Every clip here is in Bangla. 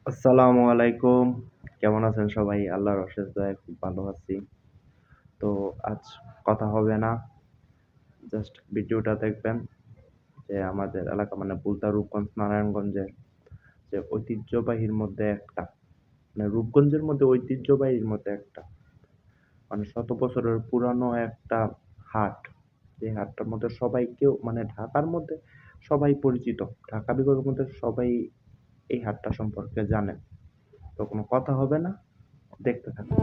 আসসালামু আলাইকুম। কেমন আছেন সবাই? আল্লাহর অশেষ দয়ায় খুব ভালো আছি। তো আজ কথা হবে না। জাস্ট ভিডিওটা দেখবেন যে আমাদের এলাকা মানে বুলতা রূপগঞ্জ নারায়ণগঞ্জের যে ঐতিহ্যবাহীর মধ্যে একটা মানে রূপগঞ্জের মধ্যে ঐতিহ্যবাহীর মধ্যে একটা মানে শত বছরের পুরানো একটা হাট। যে হাটটার মধ্যে সবাই কেউ মানে ঢাকার মধ্যে সবাই পরিচিত। ঢাকা বিভাগের মধ্যে সবাই এই হাটটা সম্পর্কে জানে। তো কোনো কথা হবে না। দেখতে থাকুন।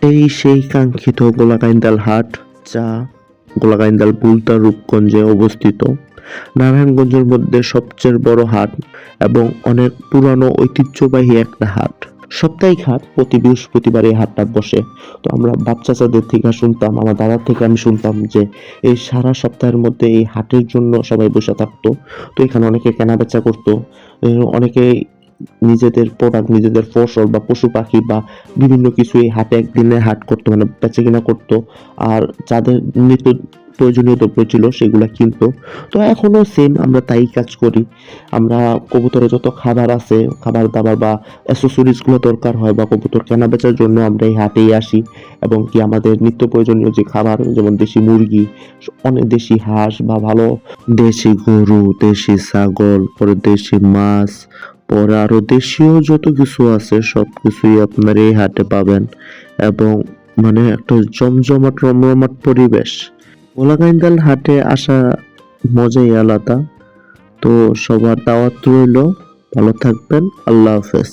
এই সেই কাঙ্ক্ষিত গোলাকাইন্দাল হাট, যা গোলাকাইন্দাল বুলতা রূপগঞ্জে অবস্থিত। নারায়ণগঞ্জের মধ্যে সবচেয়ে বড় হাট এবং অনেক পুরানো ঐতিহ্যবাহী একটা হাট। সাপ্তাহিক হাট, প্রতি বৃহস্পতিবার এই হাটটা বসে। তো আমরা বাচ্চাদের থেকে শুনতাম, আমার দাদার থেকে আমি শুনতাম যে এই সারা সপ্তাহের মধ্যে এই হাটের জন্য সবাই বসে থাকতো। তো এখানে অনেকে কেনা বেচা করতো, অনেকে নিজেদের প্রোডাক্ট, নিজেদের ফসল বা পশু পাখি বা বিভিন্ন কিছু এই হাটে একদিনে হাট করতো, মানে বেচা কিনা করতো। আর যাদের নিত্য প্রয়োজনীয় দ্রব্য ছিল সেগুলা কিনতো। তো এখনো সেম আমরা তাই কাজ করি। আমরা কবুতরের যত খাবার আছে, খাবার দাবার বা অ্যাসেসরিজ গুলো দরকার হয় বা কবুতর কেনা বেচার জন্য আমরা এই হাটেই আসি। এবং কি আমাদের নিত্য প্রয়োজনীয় যে খাবার, যেমন দেশি মুরগি, অনেক দেশি হাঁস বা ভালো দেশি গরু, দেশি ছাগল, পরে দেশি মাছ, পরে আরো দেশীয় যত কিছু আছে সবকিছুই আপনার এই হাটে পাবেন। এবং মানে একটা জমজমাট রমরমাট পরিবেশ। গোলাকাইন্দাল হাটে আসা মজাই আলাদা। তো সবার দাওয়াত রইল। ভালো থাকবেন। আল্লাহ হাফেজ।